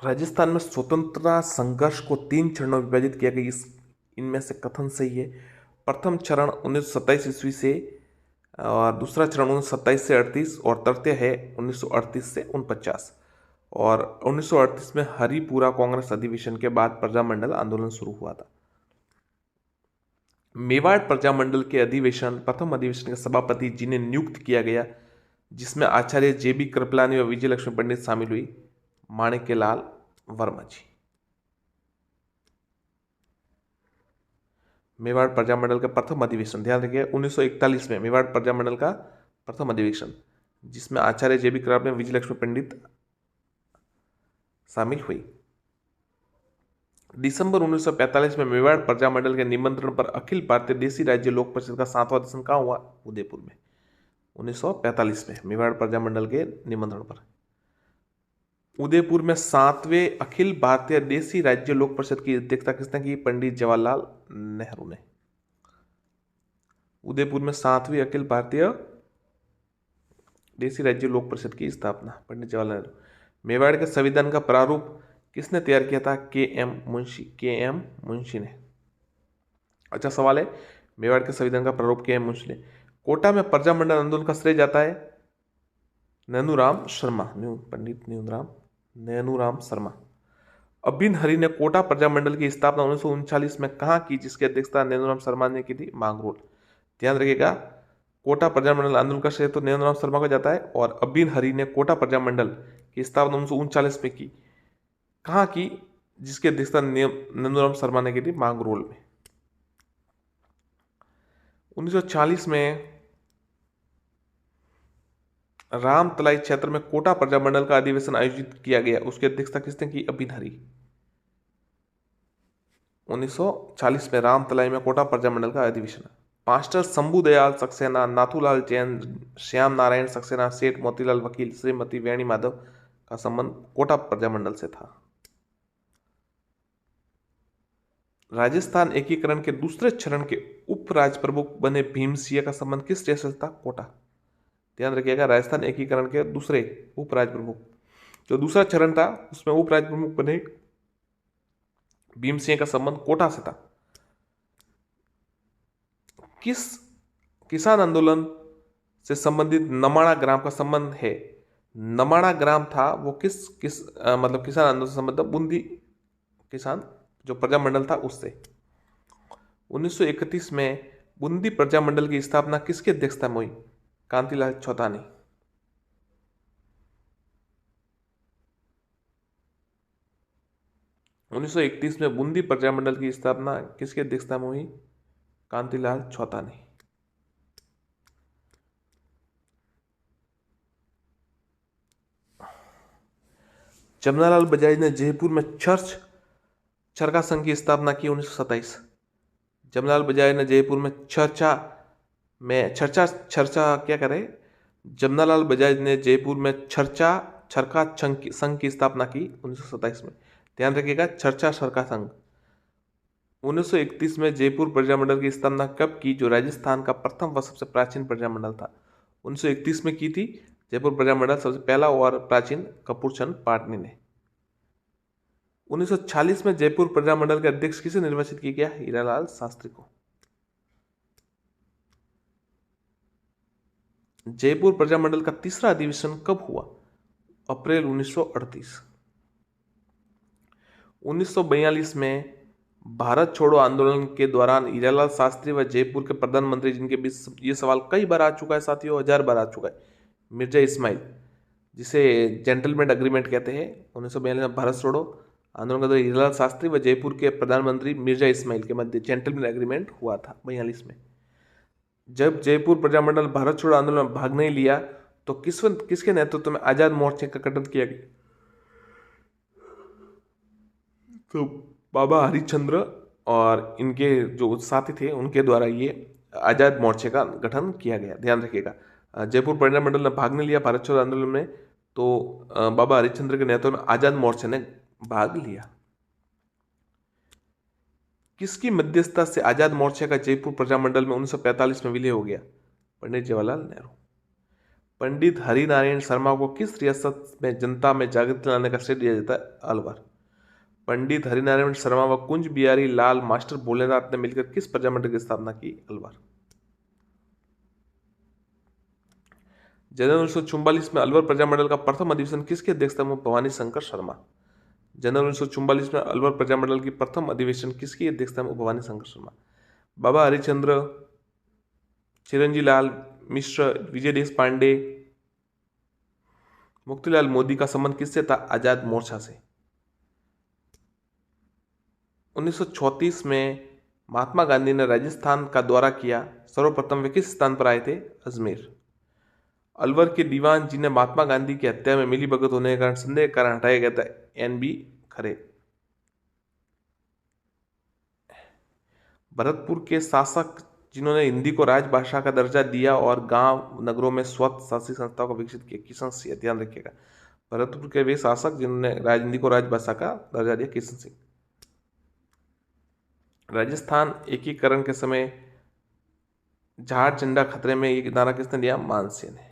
राजस्थान में स्वतंत्रता संघर्ष को 3 चरणों में विभाजित किया गया। इनमें से कथन सही है। प्रथम चरण 1927 ईस्वी से और दूसरा चरण 1927 से 38 और तृतीय है 1938 से 49। और 1938 में हरिपुरा कांग्रेस अधिवेशन के बाद प्रजामंडल आंदोलन शुरू हुआ था। मेवाड़ प्रजामंडल के प्रथम अधिवेशन के सभापति जिन्हें नियुक्त किया गया, जिसमें आचार्य JB कृपलानी व विजय लक्ष्मी पंडित शामिल हुई, माणिक्यलाल वर्मा जी। मेवाड़ प्रजामंडल का प्रथम अधिवेशन, ध्यान रखिए, 1941 में मेवाड़ प्रजामंडल का प्रथम अधिवेशन, जिसमें आचार्य JB कृपलानी व विजय लक्ष्मी पंडित शामिल हुई। दिसंबर 1945 में मेवाड़ प्रजामंडल के निमंत्रण पर अखिल भारतीय देसी राज्य लोक परिषद का 7वां अधिवेशन कहाँ हुआ? उदयपुर में। 1945 में मेवाड़ प्रजामंडल के निमंत्रण पर उदयपुर में 7वें अखिल भारतीय देसी राज्य लोक परिषद की अध्यक्षता किसने की? पंडित जवाहरलाल नेहरू ने। उदयपुर में 7वीं अखिल भारतीय देसी राज्य लोक परिषद की स्थापना पंडित जवाहरलाल नेहरू। मेवाड़ के संविधान का प्रारूप किसने तैयार किया था? KM मुंशी ने। अच्छा सवाल है, मेवाड़ के संविधान का प्रारूप KM मुंशी ने। कोटा में प्रजामंडल आंदोलन का श्रेय जाता है नैनूराम शर्मा, पंडित नैनूराम शर्मा। अभिन हरि ने कोटा प्रजामंडल की स्थापना 1939 में कहाँ की, जिसकी अध्यक्षता नैनूराम शर्मा ने की थी? मांगरोल। ध्यान रखिएगा, कोटा प्रजामंडल आंदोलन का श्रेय तो नैनूराम शर्मा को जाता है, और अभिन हरि ने कोटा प्रजामंडल की स्थापना 1939 में की। कहाँ की, जिसकी अध्यक्षता नैनूराम शर्मा ने की थी? मांगरोल में। 1940 में रामतलाई क्षेत्र में कोटा प्रजामंडल का अधिवेशन आयोजित किया गया, उसकी अध्यक्षता किसने की? अभिन हरि। 1940 में रामतलाई में कोटा प्रजामंडल का अधिवेशन। मास्टर शंभू दयाल सक्सेना, नाथूलाल जैन, श्याम नारायण सक्सेना, सेठ मोतीलाल वकील, श्रीमती वेणी माधव का संबंध कोटा प्रजामंडल से था। राजस्थान एकीकरण के दूसरे चरण के उप राज प्रमुख बने भीमसिंह का संबंध किस स्टेशन से था? कोटा। ध्यान रखिएगा, राजस्थान एकीकरण के दूसरे उप राज प्रमुख, जो दूसरा चरण था उसमें उप राज प्रमुख बने भीमसिंह का संबंध कोटा से था। किस किसान आंदोलन से संबंधित नमाणा ग्राम का संबंध है? नमाणा ग्राम था वो मतलब किसान आंदोलन से संबंधित बूंदी किसान जो प्रजामंडल था उससे। 1931 में बूंदी प्रजामंडल की स्थापना किसकी अध्यक्षता में हुई? कांतिलाल चौतानी। 1931 में बूंदी प्रजामंडल की स्थापना किसकी अध्यक्षता में हुई? कांतिलाल चौतानी। जमनालाल बजाज ने जयपुर में चरखा संघ की स्थापना की 1927। जमनालाल बजाज ने जयपुर में जमनालाल बजाज ने जयपुर में चरखा संघ की स्थापना की 1927 में। ध्यान रखिएगा, चरखा संघ। 1931 में जयपुर प्रजामंडल की स्थापना कब की, जो राजस्थान का प्रथम व सबसे प्राचीन प्रजामंडल था? 1931 में की थी जयपुर प्रजामंडल, सबसे पहला और प्राचीन कपूरचंद पाटनी ने। 1940 में जयपुर प्रजामंडल के अध्यक्ष किसे निर्वाचित किया गया? हीरालाल शास्त्री को। जयपुर प्रजामंडल का तीसरा अधिवेशन कब हुआ? अप्रैल 1938। 1942 में भारत छोड़ो आंदोलन के दौरान हीरालाल शास्त्री व जयपुर के प्रधानमंत्री, जिनके बीच ये सवाल कई बार आ चुका है साथियों, 1000 बार आ चुका है, मिर्जा इस्माइल, जिसे जेंटलमैन अग्रीमेंट कहते हैं। 1942 में भारत छोड़ो आंदोलन के दौरान हीरालाल शास्त्री व जयपुर के प्रधानमंत्री मिर्जा इस्माइल के मध्य जेंटलमैन एग्रीमेंट हुआ था 42 में। जब जयपुर प्रजामंडल भारत छोड़ो आंदोलन में भाग नहीं लिया तो किसके नेतृत्व में आजाद मोर्चे का गठन किया गया? तो बाबा हरिश्चंद्र और इनके जो साथी थे उनके द्वारा ये आजाद मोर्चे का गठन किया गया। ध्यान रखिएगा, जयपुर प्रजामंडल ने भाग नहीं लिया भारत छोड़ो आंदोलन में, तो बाबा हरिश्चंद्र के नेतृत्व में आजाद मोर्चे ने भाग लिया। किसकी मध्यस्थता से आजाद मोर्चे का जयपुर प्रजामंडल में 1945 में विलय हो गया? पंडित जवाहरलाल नेहरू। पंडित हरिनारायण शर्मा को किस रियासत में जनता में जागृति लाने का श्रेय दिया जाता है? अलवर। पंडित हरिनारायण शर्मा व कुंज बिहारी लाल मास्टर भोलेनाथ ने मिलकर किस प्रजामंडल की स्थापना की? अलवर। जनवरी 1944 में अलवर प्रजामंडल का प्रथम अधिवेशन किसकी अध्यक्षता में? भवानी शंकर शर्मा। जनवरी 1944 में अलवर प्रजामंडल की प्रथम अधिवेशन किसकी अध्यक्षता में? भवानी शंकर शर्मा। बाबा हरिश्चंद्र, चिरंजी लाल मिश्र, विजय देश पांडे, मुक्तिलाल मोदी का संबंध किससे था? आजाद मोर्चा से। 1934 में महात्मा गांधी ने राजस्थान का दौरा किया, सर्वप्रथम वे किस स्थान पर आए थे? अजमेर। अलवर के दीवान जिन्हें महात्मा गांधी की हत्या में मिलीभगत होने के कारण संदेह के कारण हटाया गया था? NB खरे। भरतपुर के शासक जिन्होंने हिंदी को राजभाषा का दर्जा दिया और गांव नगरों में स्वतः शासी संस्थाओं को विकसित किया? किशन सिंह। ध्यान रखिएगा, भरतपुर के वे शासक जिन्होंने हिंदी को राजभाषा का दर्जा दिया, किशन सिंह। राजस्थान एकीकरण के समय झाड़ झंडा खतरे में, ये नारा किसने दिया? मानसिंह ने।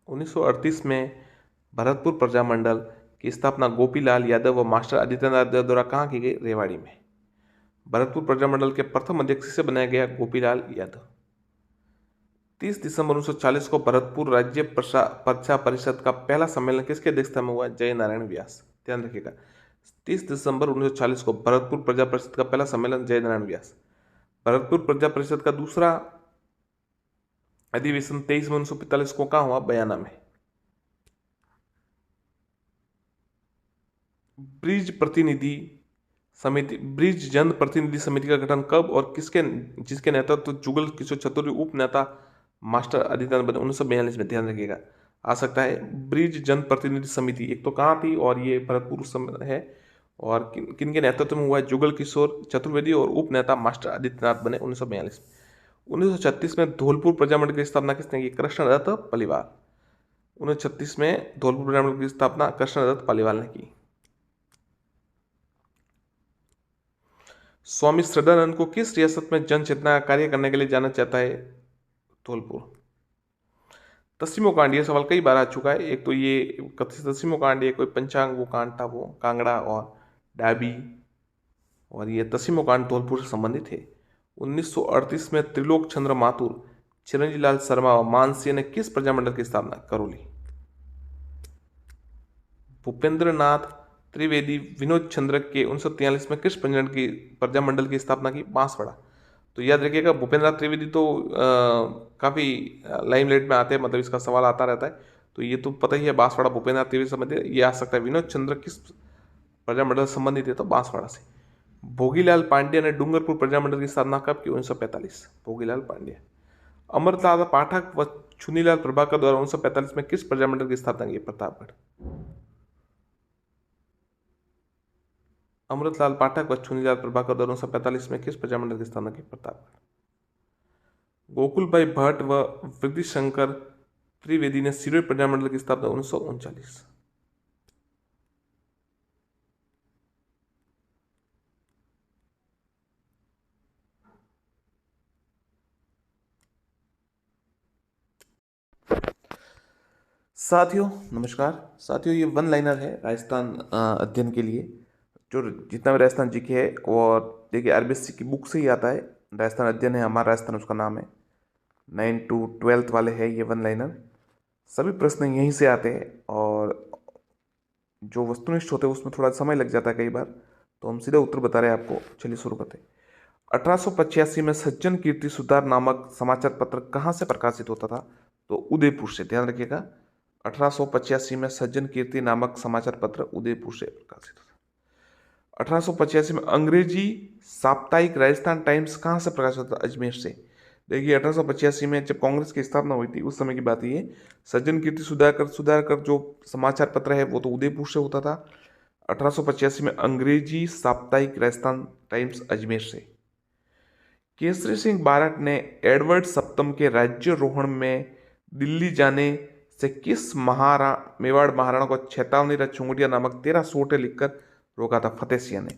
उन्नीस सौ 1938 में भरतपुर प्रजामंडल की स्थापना गोपीलाल यादव व मास्टर आदित्यनाथ द्वारा कहाँ की गई? रेवाड़ी में। भरतपुर प्रजामंडल के प्रथम अध्यक्ष से बनाया गया? गोपीलाल यादव। 30 दिसंबर 1940 को भरतपुर राज्य परीक्षा परिषद का पहला सम्मेलन किसके अध्यक्षता में हुआ? जय नारायण व्यास। ध्यान रखिएगा, 30 दिसंबर 1940 को भरतपुर प्रजा परिषद का पहला सम्मेलन जय नारायण व्यास। भरतपुर प्रजा परिषद का दूसरा अधिवेशन 23 मई 1945 को कहाँ हुआ? बयाना में। ब्रिज जन प्रतिनिधि समिति का गठन कब और जिसके नेतृत्व जुगल किशोर चतुर्वेदी उप नेता मास्टर आदित्यनाथ बने? 1942 में। ध्यान रखिएगा, आ सकता है ब्रिज जन प्रतिनिधि समिति, एक तो कहाँ थी और ये भरतपुर समय है, और किन के नेतृत्व में हुआ? जुगल किशोर चतुर्वेदी और उप नेता मास्टर आदित्यनाथ बने 1942 में। 1936 में धौलपुर प्रजामंडल की स्थापना किसने की? कृष्णदत्त पलिवाल। 1936 में धौलपुर प्रजामंडल की स्थापना कृष्णदत्त पलिवाल ने की। स्वामी श्रद्धानंद को किस रियासत में जन चेतना का कार्य करने के लिए जाना चाहता है? धौलपुर। तस्सीमो कांड, ये सवाल कई बार आ चुका है। एक तो ये तस्सीमो कांड, ये कोई पंचांग वो कांड था, वो कांगड़ा और डाबी, और ये तस्सीमो कांड धौलपुर से संबंधित है। 1938 में त्रिलोक चंद्र माथुर, चिरंजी लाल शर्मा और मानसिंह ने किस प्रजामंडल की स्थापना? करौली। भूपेंद्र नाथ त्रिवेदी विनोद चंद्र के 1943 में किस प्रजामंडल की स्थापना की? बांसवाड़ा। तो याद रखिएगा, भूपेंद्र नाथ त्रिवेदी तो काफ़ी लाइमलाइट में आते हैं, मतलब इसका सवाल आता रहता है, तो ये तो पता ही है, बांसवाड़ा भूपेंद्र नाथ त्रिवेदी संबंधित। ये आ सकता है विनोद चंद्र किस प्रजामंडल से संबंधित है? तो बांसवाड़ा से। भोगीलाल पांड्या ने डूंगरपुर प्रजामंडल की स्थापना कब की? 1945। भोगीलाल पांड्या। अमृतलाल पाठक व चुनीलाल प्रभाकर द्वारा 1945 में किस प्रजामंडल की स्थापना की? प्रतापगढ़। अमृतलाल पाठक व चुनीलाल प्रभाकर द्वारा 1945 में किस प्रजामंडल की स्थापना की? प्रतापगढ़। गोकुल भाई भट्ट व वृद्धि शंकर त्रिवेदी ने सिरोही प्रजामंडल की स्थापना 1939। साथियों नमस्कार। साथियों, ये वन लाइनर है राजस्थान अध्ययन के लिए, जो जितना भी राजस्थान जीके है, और देखिए RBSC की बुक से ही आता है। राजस्थान अध्ययन है हमारा राजस्थान, उसका नाम है। 9 to 12 वाले है ये वन लाइनर। सभी प्रश्न यहीं से आते हैं, और जो वस्तुनिष्ठ होते हैं उसमें थोड़ा समय लग जाता है कई बार, तो हम सीधे उत्तर बता रहे हैं आपको। चलिए शुरू करते हैं। 1885 में सज्जन कीर्ति सुधार नामक समाचार पत्र कहाँ से प्रकाशित होता था? तो उदयपुर से। ध्यान रखिएगा, 1885 में सज्जन कीर्ति नामक समाचार पत्र उदयपुर से प्रकाशित होता। 1885 में अंग्रेजी साप्ताहिक राजस्थान टाइम्स कहाँ से प्रकाशित होता? अजमेर से। देखिए 1885 में जब कांग्रेस की स्थापना हुई थी, उस समय की बात ये। सज्जन कीर्ति सुधाकर जो समाचार पत्र है वो तो उदयपुर से होता था। 1885 में अंग्रेजी साप्ताहिक राजस्थान टाइम्स अजमेर से। केसरी सिंह बारट ने एडवर्ड सप्तम के राज्यारोहण में दिल्ली जाने से किस मेवाड़ महाराणा को चेतावनी रथ चुंगड़िया नामक 13 सोटे लिखकर रोका था? फतेह सिंह ने।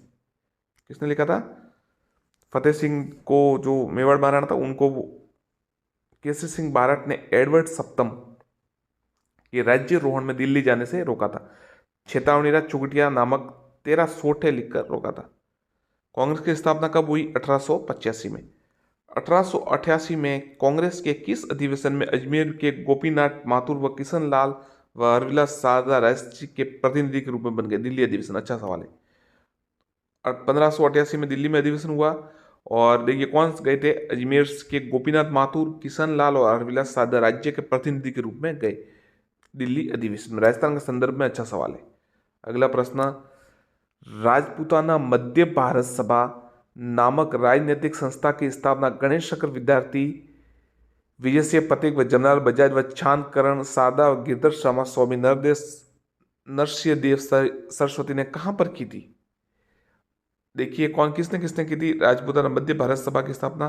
किसने लिखा था? फतेह सिंह को जो मेवाड़ महाराणा था उनको केसरी सिंह बारट ने एडवर्ड सप्तम के राज्यरोहण में दिल्ली जाने से रोका था। चेतावनीराज चुगटिया नामक 13 सोठे लिखकर रोका था। कांग्रेस की स्थापना कब हुई? 1885 में। 1888 में कांग्रेस के किस अधिवेशन में अजमेर के गोपीनाथ माथुर व किशन लाल व हरविलास सारदा राष्ट्रीय के प्रतिनिधि के रूप में बन गए? दिल्ली अधिवेशन। अच्छा सवाल है। 1588 में दिल्ली में अधिवेशन हुआ और देखिए कौन गए थे? अजमेर के गोपीनाथ माथुर, किशन लाल और हरविलास सारदा राज्य के प्रतिनिधि के रूप में गए दिल्ली अधिवेशन में। राजस्थान के संदर्भ में अच्छा सवाल है। अगला प्रश्न, राजपूताना मध्य भारत सभा नामक राजनीतिक संस्था की स्थापना गणेश शंकर विद्यार्थी, विजय सिंह पथिक व जमनालाल बजाज व छानकरण सारदा व गिरधर शर्मा स्वामी नरसिंह देव सरस्वती ने कहां पर की थी? देखिए कौन किसने किसने की थी? राजपूताना मध्य भारत सभा की स्थापना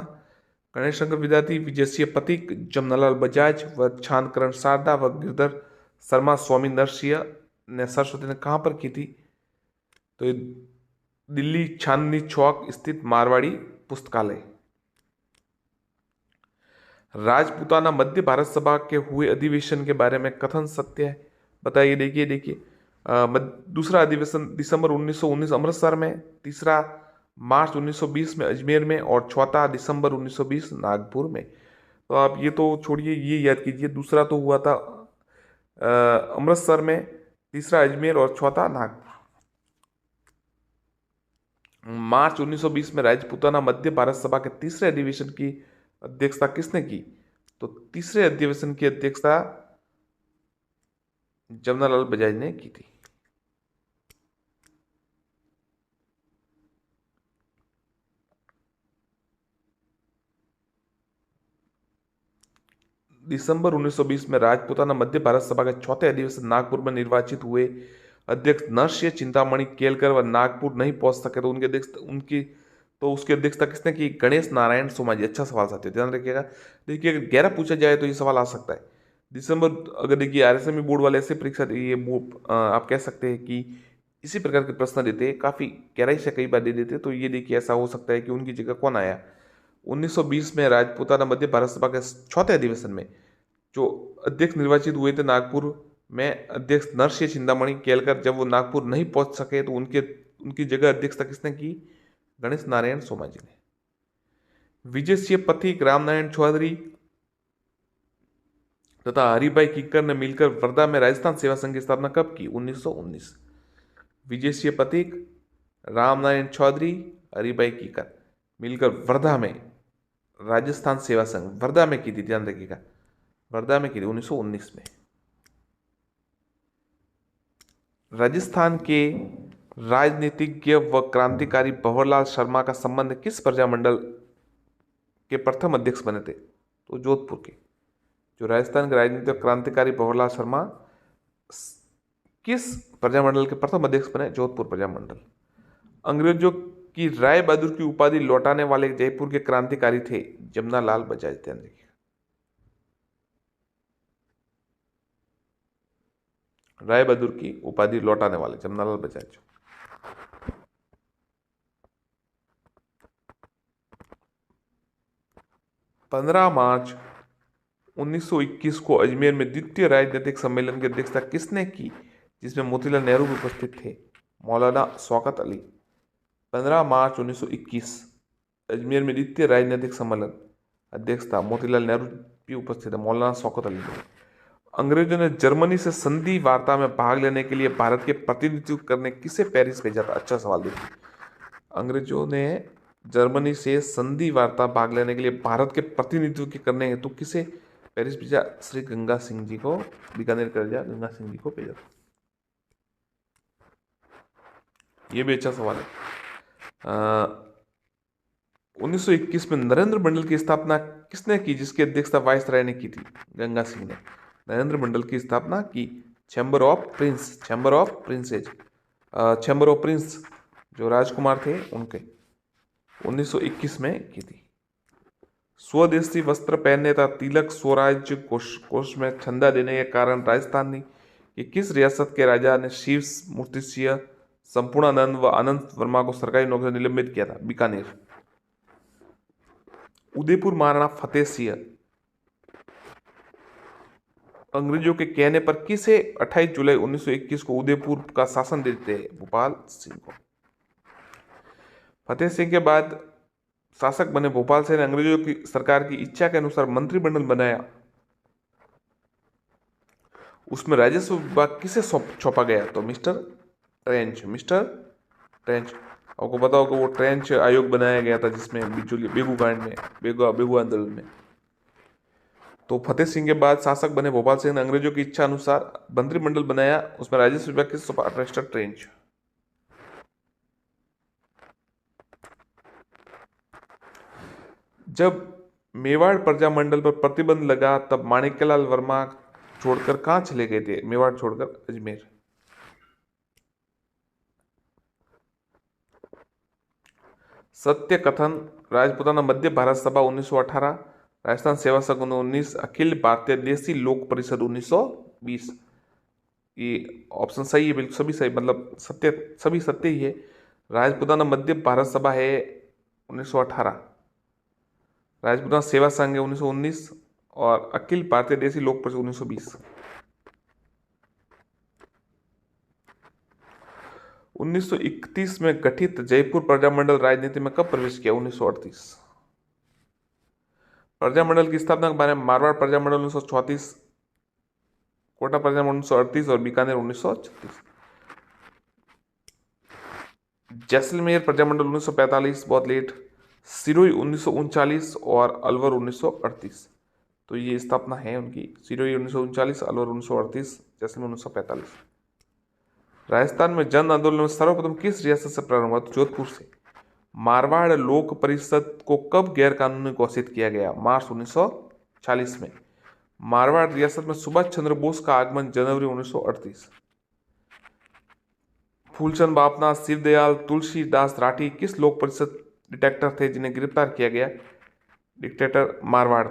गणेश शंकर विद्यार्थी, विजय सिंह पथिक, जमनालाल बजाज व छानकरण सारदा व गिरधर शर्मा स्वामी नरसिंह ने सरस्वती ने कहां पर की थी? तो ये दिल्ली चांदनी चौक स्थित मारवाड़ी पुस्तकालय। राजपूताना मध्य भारत सभा के हुए अधिवेशन के बारे में कथन सत्य है? बताइए। देखिए दूसरा अधिवेशन दिसंबर 1919 अमृतसर में, तीसरा मार्च 1920 में अजमेर में और चौथा दिसंबर 1920 नागपुर में। तो आप ये तो छोड़िए, ये याद कीजिए, दूसरा तो हुआ था अमृतसर में, तीसरा अजमेर और चौथा नागपुर। मार्च 1920 में राजपूताना मध्य भारत सभा के तीसरे अधिवेशन की अध्यक्षता किसने की? तो तीसरे अधिवेशन की अध्यक्षता जमनालाल बजाज ने की थी। दिसंबर 1920 में राजपूताना मध्य भारत सभा के चौथे अधिवेशन नागपुर में निर्वाचित हुए अध्यक्ष नरसिंह चिंतामणि केलकर व नागपुर नहीं पहुंच सके तो उसकी अध्यक्षता किसने की? गणेश नारायण सोमाजी। अच्छा सवाल साथियों, ध्यान रखिएगा। देखिए अगर गहरा पूछा जाए तो ये सवाल आ सकता है। अगर देखिए आरएसएमई बोर्ड वाले ऐसे परीक्षा आप कह सकते हैं कि इसी प्रकार के प्रश्न देते हैं, काफी गहराई से कई बार दे देते, तो ये देखिए ऐसा हो सकता है कि उनकी जगह कौन आया? 1920 में राजपूताना मध्य भारत सभा के चौथे अधिवेशन में जो अध्यक्ष निर्वाचित हुए थे नागपुर में, अध्यक्ष नरसिंह चिंतामणि केलकर, जब वो नागपुर नहीं पहुंच सके तो उनकी जगह अध्यक्षता किसने की? गणेश नारायण सोमाजी ने। विजय सिंह पथिक, रामनारायण चौधरी तथा हरिभाई किक्कर ने मिलकर वर्धा में राजस्थान सेवा संघ की स्थापना कब की? 1919। विजय सिंह पथिक, रामनारायण चौधरी, हरिभाई किक्कर मिलकर वर्धा में राजस्थान सेवा संघ वर्धा में की थी, ध्यान रखिएगा, वर्धा में की थी 1919 में। राजस्थान के राजनीतिज्ञ व क्रांतिकारी भंवरलाल शर्मा का संबंध किस प्रजामंडल के प्रथम अध्यक्ष बने थे? तो जोधपुर के। जो राजस्थान के राजनीतिक क्रांतिकारी भंवरलाल शर्मा किस प्रजामंडल के प्रथम अध्यक्ष बने? जोधपुर प्रजामंडल। अंग्रेजों की राय बहादुर की उपाधि लौटाने वाले जयपुर के क्रांतिकारी थे जमनालाल बजाज। ध्यान रखिए। राय बहादुर की उपाधि लौटाने वाले जमनालाल बजाज। 15 मार्च 1921 को अजमेर में द्वितीय राजनीतिक सम्मेलन की अध्यक्षता किसने की, जिसमें मोतीलाल नेहरू भी उपस्थित थे? मौलाना शौकत अली। 15 मार्च 1921 अजमेर में द्वितीय राजनीतिक सम्मेलन अध्यक्षता मोतीलाल नेहरू भी उपस्थित है, मौलाना शौकत अली ने। अंग्रेजों ने जर्मनी से संधि वार्ता में भाग लेने के लिए भारत के प्रतिनिधित्व करने किसे पेरिस भेजा था? अच्छा सवाल देखिए। अंग्रेजों ने जर्मनी से संधि वार्ता भाग लेने के लिए भारत के प्रतिनिधित्व करने हेतु किसे पेरिस भेजा? श्री गंगा सिंह जी को, बीकानेर कर दिया, गंगा सिंह जी को भेजा। ये भी अच्छा सवाल है। 1921 में नरेंद्र मंडल की स्थापना किसने की, जिसकी अध्यक्षता वायसराय ने की थी? गंगा सिंह ने नरेंद्र मंडल की स्थापना की। चैम्बर ऑफ प्रिंस जो राजकुमार थे उनके 1921 में की थी। स्वदेशी वस्त्र पहनने तथा तिलक स्वराज्य कोष में चंदा देने के कारण राजस्थान की किस रियासत के राजा ने शिव मूर्ति सिंह, संपूर्णानंद व आनंद वर्मा को सरकारी नौकरी से निलंबित किया था? बीकानेर। उदयपुर महाराणा फतेह सिंह अंग्रेजों के कहने पर किसे 28 जुलाई 1921 को उदयपुर का शासन दे देते हैं? भोपाल सिंह को। फतेह सिंह के बाद शासक बने भोपाल सिंह ने अंग्रेजों की सरकार की इच्छा के अनुसार मंत्रिमंडल बनाया। उसमें राजस्व विभाग किसे सौंपा गया? तो मिस्टर ट्रेंच। आपको पता होगा वो ट्रेंच आयोग बनाया गया था जिसमें बिचौलिए बेगू कांड में बेगू आंदोलन में। तो फतेह सिंह के बाद शासक बने भोपाल सिंह ने अंग्रेजों की इच्छा अनुसार मंत्रिमंडल बनाया। उसमें राजस्व विभाग किसे सौंपा? Mister trench. जब मेवाड़ प्रजामंडल पर प्रतिबंध लगा तब माणिक्यलाल वर्मा छोड़कर कहां चले गए थे? मेवाड़ छोड़कर अजमेर। सत्य कथन राजपूताना मध्य भारत सभा 1918, राजस्थान सेवा संघ 19, अखिल भारतीय देसी लोक परिषद 1920। ये ऑप्शन सही है, बिल्कुल सभी सही, मतलब सत्य, सभी सत्य ही है। राजपूताना मध्य भारत सभा है 1918, राजपूताना सेवा संघ है 1919 और अखिल भारतीय देसी लोक परिषद 1920। 1931 में गठित जयपुर प्रजामंडल राजनीति में कब प्रवेश किया? 1938। प्रजामंडल की स्थापना के बारे में मारवाड़ प्रजामंडल 1934, कोटा प्रजामंडल 1938 और बीकानेर 1936। जैसलमेर प्रजामंडल 1945, बहुत लेट। सिरोही 1939 और अलवर 1938। तो ये स्थापना है उनकी, सिरोही 1939, अलवर 1938, जैसलमेर 1945। राजस्थान में जन आंदोलन में सर्वप्रथम किस रियासत से प्रारंभ हुआ? तो जोधपुर से। मारवाड़ लोक परिषद को कब गैर कानूनी घोषित किया गया? मार्च 1940 में। मारवाड़ रियासत में सुभाष चंद्र बोस का आगमन जनवरी 1938। फूलचंद बापना, शिवदयाल, तुलसीदास राठी किस लोक परिषद डिटेक्टर थे जिन्हें गिरफ्तार किया गया? डिक्टेटर मारवाड़।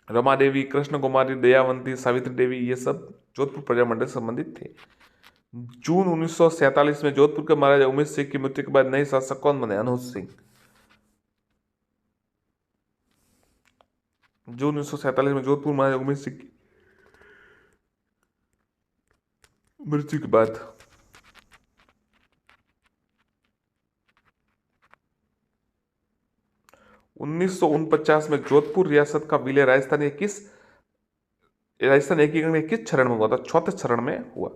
रमा देवी, कृष्ण कुमारी, दयावंती, सावित्री देवी, ये सब जोधपुर प्रजामंडल से संबंधित थे। जून 1947 में जोधपुर के महाराजा उमेश सिंह की मृत्यु के बाद नए शासक कौन बने? अनूप सिंह। जून 1947 में जोधपुर महाराजा उमेश सिंह की मृत्यु के बाद 1949 में जोधपुर रियासत का विलय राजस्थान एकीकरण किस चरण में हुआ था? चौथे चरण में हुआ।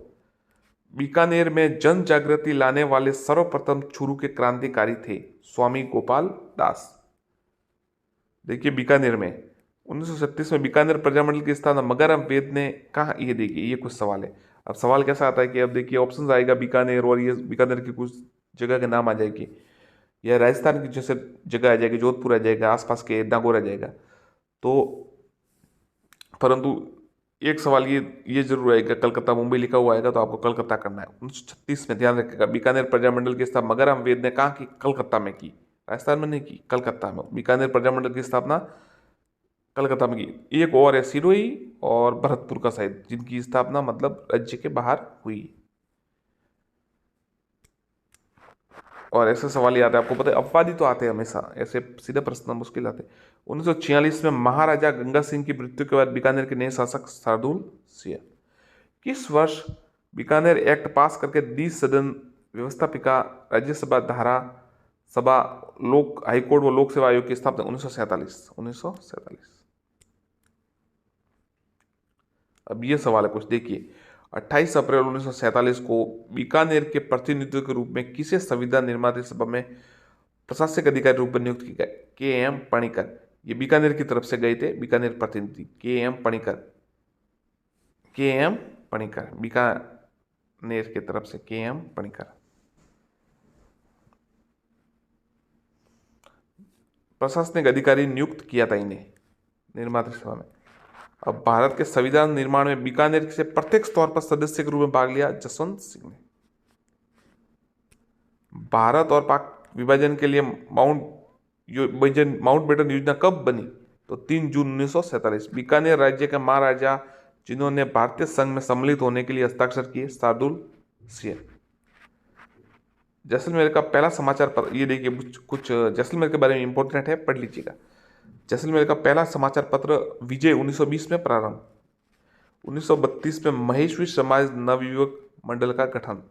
बीकानेर में जन जागृति लाने वाले सर्वप्रथम चुरू के क्रांतिकारी थे स्वामी गोपाल दास। देखिए बीकानेर में 1936 में बीकानेर प्रजामंडल की स्थापना मगरम वेद ने कहा? ये देखिए ये कुछ सवाल है। अब सवाल कैसा आता है कि अब देखिए ऑप्शन आएगा बीकानेर और ये बीकानेर की कुछ जगह के नाम आ जाएगी, या राजस्थान की जैसे जगह आ जाएगी, जोधपुर आ जाएगा, आसपास के नागौर आ जाएगा। तो परंतु एक सवाल ये जरूर आएगा, कलकत्ता मुंबई लिखा हुआ आएगा तो आपको कलकत्ता करना है। 1936 में ध्यान रखिएगा, बीकानेर प्रजामंडल की स्थापना मगरम वेद ने कहा कि कलकत्ता में की, राजस्थान में नहीं की, कलकत्ता में। बीकानेर प्रजामंडल की स्थापना कलकत्ता में की। एक और है सिरोही और भरतपुर का शायद, जिनकी स्थापना मतलब राज्य के बाहर हुई। और ऐसे सवाल याद है आपको पता है, अपवादी तो आते हैं हमेशा, ऐसे सीधे प्रश्न मुश्किल आते हैं। 1946 में महाराजा गंगा सिंह की मृत्यु के बाद बीकानेर के नए शासक शार्दुल सिंह। किस वर्ष बीकानेर एक्ट पास करके 20 सदन व्यवस्थापिका राज्यसभा धारा सभा लोक हाईकोर्ट व लोक सेवा आयोग की स्थापना? 1947। अब ये सवाल है कुछ, देखिए 28 अप्रैल 1947 को बीकानेर के प्रतिनिधित्व के रूप में किसे संविधान निर्माता सभा में प्रशासनिक अधिकारी रूप में नियुक्त किया गया? के.एम. पणिकर। ये बीकानेर की तरफ से गए थे, बीकानेर प्रतिनिधि के.एम. पणिकर, बीकानेर की तरफ से के.एम. पणिकर। प्रशासनिक अधिकारी नियुक्त किया था इन्हें निर्माता सभा में। अब भारत के संविधान निर्माण में बीकानेर से प्रत्यक्ष तौर पर सदस्य के रूप में भाग लिया जसवंत सिंह ने। भारत और पाक विभाजन के लिए माउंटबेटन योजना कब बनी? तो 3 जून 1947। बीकानेर राज्य के महाराजा जिन्होंने भारतीय संघ में सम्मिलित होने के लिए हस्ताक्षर किए? शार्दुल सिंह। जैसलमेर का पहला समाचार पत्र, ये देखिए कुछ जैसलमेर के बारे में इंपॉर्टेंट है, पढ़ लीजिएगा। जैसलमेर का पहला समाचार पत्र विजय 1920 में प्रारंभ। 1932 में महेश्वरी समाज नवयुवक मंडल का गठन।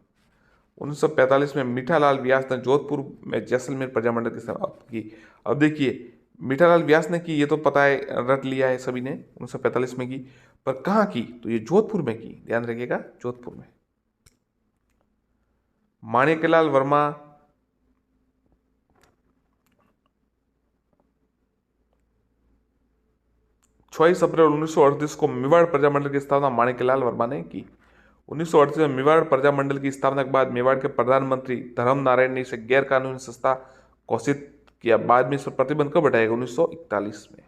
1945 में मीठालाल व्यास ने जोधपुर में जैसलमेर प्रजामंडल की स्थापना की। अब देखिए, मीठालाल व्यास ने की, ये तो पता है, रट लिया है सभी ने, 1945 में की, पर कहाँ की? तो ये जोधपुर में की, ध्यान रखिएगा, जोधपुर में। माणिक्यलाल वर्मा 26 अप्रैल 1938 को मेवाड़ प्रजामंडल की स्थापना माणिक्यलाल वर्मा ने की। 1938 में मेवाड़ प्रजामंडल की स्थापना के बाद मेवाड़ के प्रधानमंत्री धर्म नारायण ने इसे गैर कानूनी संस्था घोषित किया। बाद में इस पर प्रतिबंध कब हटाया गया? 1941 में।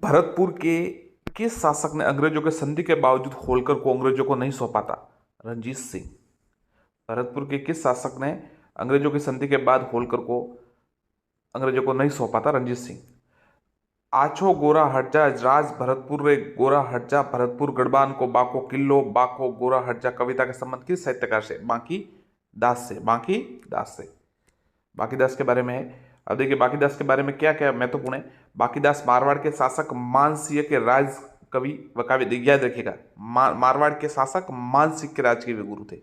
भरतपुर के किस शासक ने अंग्रेजों के संधि के बावजूद होलकर को अंग्रेजों को नहीं सौंपा था? रणजीत सिंह। भरतपुर के किस शासक ने अंग्रेजों की संधि के बाद होलकर को अंग्रेजों को नहीं सौंपा था? रणजीत सिंह। आछो गोरा हटजा राज भरतपुर रे गोरा हटजा भरतपुर गढ़बान को बाको किल्लो बाको गोरा हटजा कविता के संबंध किस साहित्यकार से? बांकी दास से। बांकी दास से। बांकी दास के बारे में है। अब देखिए, बांकी दास के बारे में क्या क्या महत्वपूर्ण है। बांकी दास मारवाड़ के शासक मानसिंह के राज कवि व काव्य, याद रखिएगा, मारवाड़ के शासक मानसिंह के राज के गुरु थे।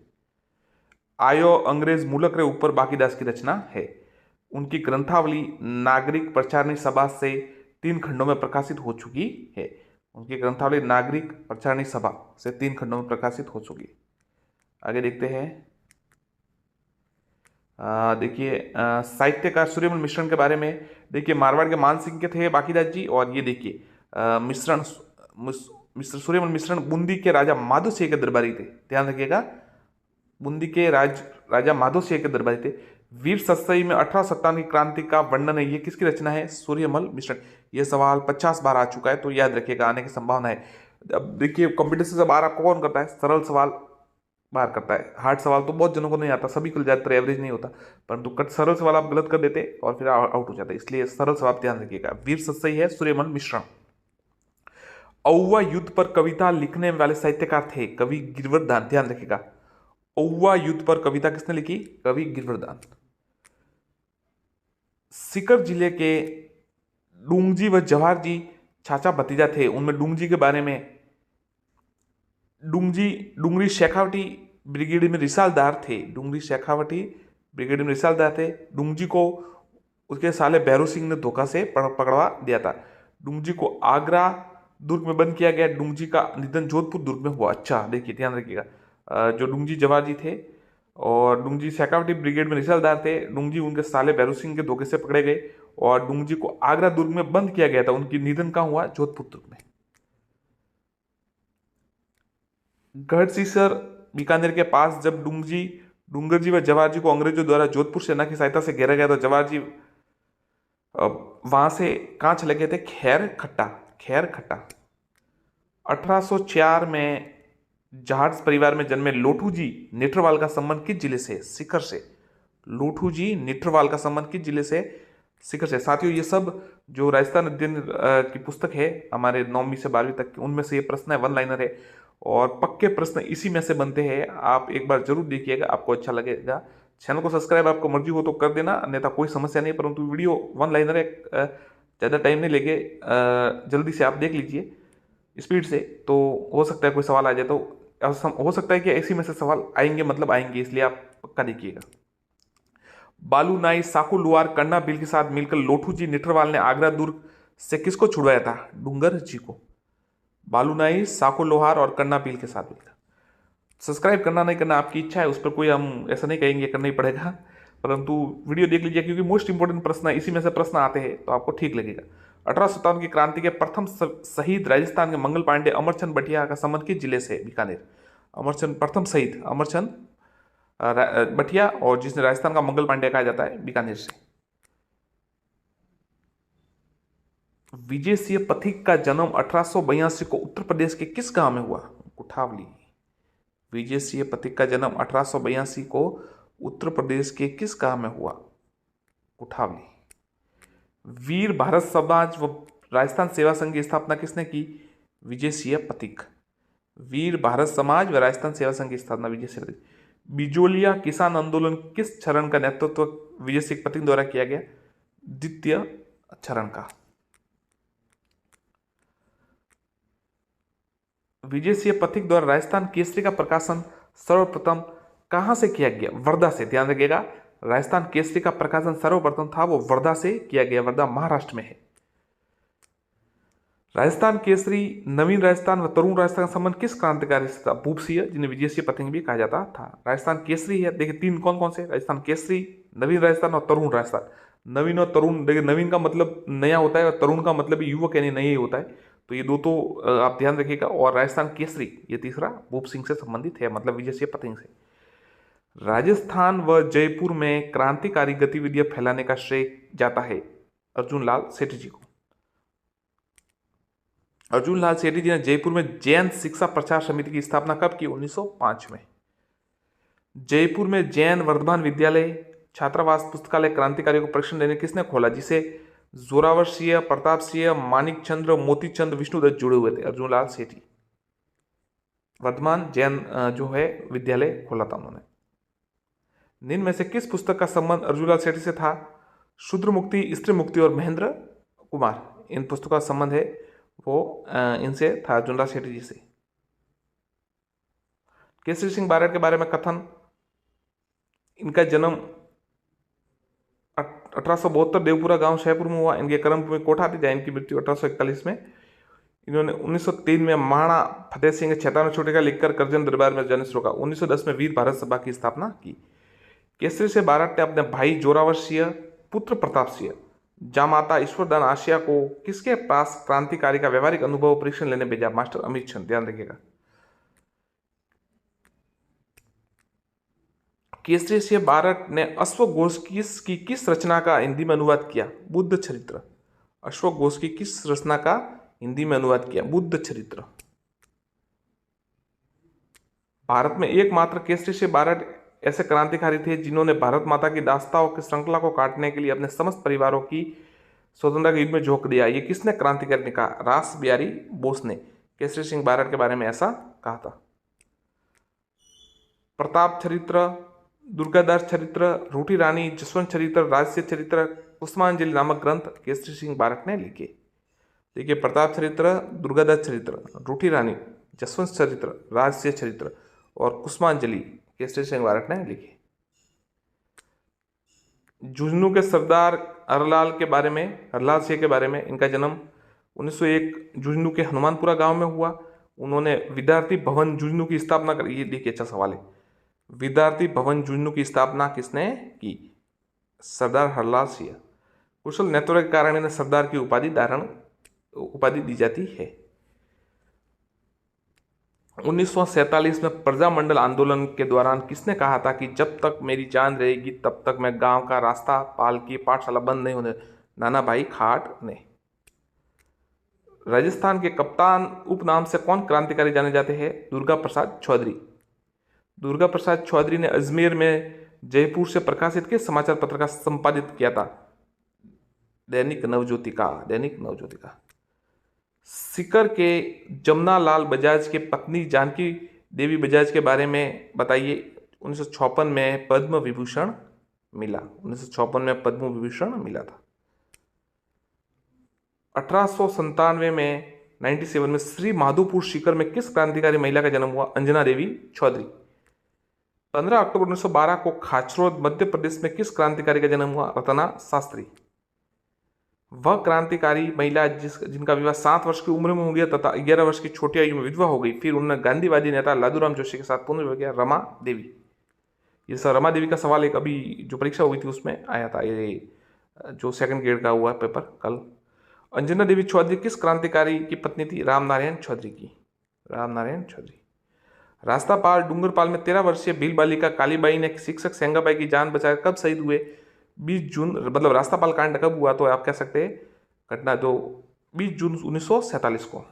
आयो अंग्रेज मुलक रे ऊपर बांकीदास की रचना है। उनकी ग्रंथावली नागरिक प्रचारणी सभा से 3 खंडों में प्रकाशित हो चुकी है। उनकी ग्रंथावली नागरिक प्रचारणी सभा से 3 खंडों में प्रकाशित हो चुकी है। आगे देखते हैं। देखिए, साहित्यकार सूर्यमल मिश्रण के बारे में देखिए, मारवाड़ के मान सिंह के थे बांकीदास जी, और ये देखिए मिश्रण सूर्यमल मिश्रण बूंदी के राजा माधो सिंह के दरबारी थे। ध्यान रखिएगा, बूंदी के राजा माधो सिंह के दरबारी थे। वीर सत्सई में 1857 की क्रांति का वर्णन है, ये किसकी रचना है? सूर्यमल मिश्रण। ये सवाल 50 बार आ चुका है, तो याद रखिएगा, आने की संभावना है। अब देखिए, कंपटीशन से बार कौन करता है? सरल सवाल बाहर करता है। हार्ड सवाल तो बहुत जनों को नहीं आता, सभी को ज्यादातर एवरेज नहीं होता, परंतु सरल सवाल आप गलत कर देते और फिर आउट हो जाते, इसलिए सरल सवाल ध्यान रखिएगा। वीर सत्सई है सूर्यमल मिश्रण। औवा युद्ध पर कविता लिखने वाले साहित्यकार थे कवि गिरिवरदान। ध्यान रखिएगा, औवा युद्ध पर कविता किसने लिखी? कवि गिरिवरदान। सीकर जिले के डूंगजी व जवाहर जी चाचा भतीजा थे। उनमें डूंगजी के बारे में, डूंगरी शेखावटी ब्रिगेड में रिसालदार थे। डूंगरी शेखावटी ब्रिगेड में रिसालदार थे। डूंगजी को उसके साले भैरू सिंह ने धोखा से पकड़वा दिया था। डूंगजी को आगरा दुर्ग में बंद किया गया। डूंगजी का निधन जोधपुर दुर्ग में हुआ। अच्छा, देखिए, ध्यान रखिएगा, जो डूंगजी जवाहर जी थे और डूंगजी शेखावटी ब्रिगेड में रिसालदार थे। डूंगजी उनके साले भैरू सिंह के धोखे से पकड़े गए और डूंगजी को आगरा दुर्ग में बंद किया गया था। उनकी निधन कहाँ हुआ? जोधपुर दुर्ग में। गढ़सीसर बीकानेर के पास जब डूंगर जी व जवाहर जी को अंग्रेजों द्वारा जोधपुर सेना की सहायता से घेरा गया तो जवाहर जी वहां से कहां चले गए थे? खैर खट्टा। 1804 में जहाज परिवार में जन्मे लोठू जी निठरवाल का संबंध किस जिले से? सीकर से। लोठू जी निठरवाल का संबंध किस जिले से? सीकर से। साथियों, ये सब जो राजस्थान अध्ययन की पुस्तक है हमारे 9वीं से 12वीं तक, उनमें से ये प्रश्न है, 1 लाइनर है और पक्के प्रश्न इसी में से बनते हैं। आप एक बार जरूर देखिएगा, आपको अच्छा लगेगा। चैनल को सब्सक्राइब आपको मर्जी हो तो कर देना, अन्यथा कोई समस्या नहीं, परंतु वीडियो 1 लाइनर है, ज़्यादा टाइम नहीं लेंगे, जल्दी से आप देख लीजिए स्पीड से, तो हो सकता है कोई सवाल आ जाए, तो हो सकता है कि ऐसी में से सवाल आएंगे, मतलब आएंगे, इसलिए आप पक्का देखिएगा। बालू नाई साकू लुआर कन्ना बिल के साथ मिलकर लोठू जी निठरवाल ने आगरा दुर्ग से किसको छुड़वाया था? डूंगर जी को। बालू नाई साकू लोहार और कन्ना बिल के साथ मिलकर। सब्सक्राइब करना नहीं करना आपकी इच्छा है, उस पर कोई हम ऐसा नहीं कहेंगे करना ही पड़ेगा, परंतु वीडियो देख लीजिए, क्योंकि मोस्ट इंपोर्टेंट प्रश्न इसी में से प्रश्न आते हैं, तो आपको ठीक लगेगा। 1857 की क्रांति के प्रथम शहीद राजस्थान के मंगल पांडे अमरचंद बटिया का संबंध किस जिले से? बीकानेर। अमरचंद प्रथम शहीद अमरचंद बटिया, और जिसने राजस्थान का मंगल पांडे कहा जाता है, बीकानेर से। विजय सिंह पथिक का जन्म 1882 को उत्तर प्रदेश के किस गांव में हुआ? कुठावली। विजय सिंह पथिक का जन्म 1882 को उत्तर प्रदेश के किस गांव में हुआ? कुठावली। वीर भारत समाज व राजस्थान सेवा संघ की स्थापना किसने की? विजय सिंह पथिक। वीर भारत समाज व राजस्थान सेवा संघ की स्थापना विजय शेखावत। बिजोलिया किसान आंदोलन किस चरण का नेतृत्व विजय सिंह पथिक द्वारा किया गया? द्वितीय चरण का। विजय सिंह पथिक द्वारा राजस्थान केसरी का प्रकाशन सर्वप्रथम कहां से किया गया? वर्धा से। ध्यान रखिएगा, राजस्थान केसरी का प्रकाशन सर्वप्रथम था वो वर्धा से किया गया। वर्धा महाराष्ट्र में है। राजस्थान केसरी नवीन राजस्थान व तरुण राजस्थान का संबंध किस क्रांतिकारी से था? भूप सिंह, जिन्हें विजय सिंह पथिक भी कहा जाता था। राजस्थान केसरी है, देखिए तीन कौन कौन से? राजस्थान केसरी, नवीन राजस्थान और तरुण राजस्थान। नवीन और तरुण, देखिए नवीन का मतलब नया होता है और तरुण का मतलब युवक यानी नया ही होता है, तो ये दो तो आप ध्यान रखिएगा। और राजस्थान केसरी ये तीसरा भूप सिंह से संबंधित है, मतलब विजय सिंह पथिक से। राजस्थान व जयपुर में क्रांतिकारी गतिविधियां फैलाने का श्रेय जाता है अर्जुन लाल सेठी जी को। अर्जुन लाल सेठी जी ने जयपुर में जैन शिक्षा प्रचार समिति की स्थापना कब की? 1905 में। जयपुर में जैन वर्धमान विद्यालय छात्रावास पुस्तकालय क्रांतिकारियों को प्रशिक्षण देने किसने खोला, जिसे जोरावर सिंह, प्रताप सिंह, मानिक चंद्र, मोती चंद, विष्णुदत्त जुड़े हुए थे? अर्जुन लाल सेठी। वर्धमान जैन जो है विद्यालय खोला था उन्होंने। निम्न में से किस पुस्तक का संबंध अर्जुन लाल सेठी से था? शूद्र मुक्ति, स्त्री मुक्ति और महेंद्र कुमार, इन पुस्तकों का संबंध है वो इनसे था, अर्जुन लाल सेठी जी से। केसरी सिंह बारड के बारे में कथन, इनका जन्म 1872 देवपुरा गांव शहपुर में हुआ। इनके कर्मभूमि कोठा थी, जहाँ इनकी मृत्यु 1841 में। इन्होंने 1903 में महाराणा फतेह सिंह छेताना छोटे का लिखकर करजन दरबार में जाने शुरू किया। 1910 में वीर भारत सभा की स्थापना की। केसरी से बारड ने अपने भाई जोरावर सिंह, पुत्र प्रताप सिंह, जामाता ईश्वरदान आशिया को किसके पास क्रांतिकारी का व्यवहारिक अनुभव परीक्षण लेने भेजा? मास्टर अमित चंद। ध्यान रखिएगा। केसरी सिंह बारड ने अश्वघोष की किस रचना का हिंदी में अनुवाद किया? बुद्ध चरित्र। अश्वघोष की किस रचना का हिंदी में अनुवाद किया? बुद्ध चरित्र। भारत में एकमात्र केसरी सिंह बारड ऐसे क्रांतिकारी थे जिन्होंने भारत माता की दास्ताओं की श्रृंखला को काटने के लिए अपने समस्त परिवारों की स्वतंत्रता के युद्ध में झोंक दिया। ये किसने क्रांतिकारी ने कहा? रास बिहारी बोस ने केसरी सिंह बारड के बारे में ऐसा कहा था। प्रताप चरित्र, दुर्गादास चरित्र, रूठी रानी, जसवंत चरित्र, राजस्य चरित्र, कुसुमांजलि नामक ग्रंथ केसरी सिंह बारड ने लिखे। देखिए, प्रताप चरित्र, दुर्गादास चरित्र, रूठी रानी, जसवंत चरित्र, राजस्य चरित्र और कुसुमांजलि केसरी सिंह बारड ने लिखे। झुंझुनू के सरदार हरलाल सिंह के बारे में, इनका जन्म 1901 झुंझुनू के हनुमानपुरा गांव में हुआ। उन्होंने विद्यार्थी भवन झुंझुनू की स्थापना करी। ये देखिए, अच्छा सवाल है। विद्यार्थी भवन झुंझुनू की स्थापना किसने की? सरदार हरलाल सिंह। कुशल नेतृत्व के कारण इन्हें सरदार की उपाधि दी जाती है। 1947 में प्रजामंडल आंदोलन के दौरान किसने कहा था कि जब तक मेरी जान रहेगी तब तक मैं गांव का रास्ता, पालकी, पाठशाला बंद नहीं होने? नाना भाई खाट ने। राजस्थान के कप्तान उपनाम से कौन क्रांतिकारी जाने जाते हैं? दुर्गा प्रसाद चौधरी। दुर्गा प्रसाद चौधरी ने अजमेर में जयपुर से प्रकाशित किस समाचार पत्र का संपादित किया था? दैनिक नवज्योतिका। सीकर के जमुना लाल बजाज के पत्नी जानकी देवी बजाज के बारे में बताइए। 1956 में पद्म विभूषण मिला। 1956 में पद्म विभूषण मिला था। 1897 में 97 में श्री माधोपुर सीकर में किस क्रांतिकारी महिला का जन्म हुआ? अंजना देवी चौधरी। 15 अक्टूबर 1912 को खाचरोद मध्य प्रदेश में किस क्रांतिकारी का जन्म हुआ? रतना शास्त्री। वह क्रांतिकारी महिला जिनका विवाह 7 वर्ष की उम्र में हो गया तथा 11 वर्ष की छोटी आयु में विधवा हो गई, फिर उन्होंने गांधीवादी नेता लादूराम जोशी के साथ पुनर्विवाह किया, रमा देवी। ये सर रमा देवी का सवाल एक अभी जो परीक्षा हुई थी उसमें आया था, ये जो सेकंड ग्रेड का हुआ पेपर कल। अंजना देवी चौधरी किस क्रांतिकारी की पत्नी थी? रामनारायण चौधरी। रास्तापाल डूंगरपाल में 13 वर्षीय भील बालिका कालीबाई ने शिक्षक सेंगाबाई की जान बचाकर कब शहीद हुए? 20 जून, मतलब रास्तापाल कांड कब हुआ? तो आप कह सकते हैं घटना जो 20 जून 1947 को।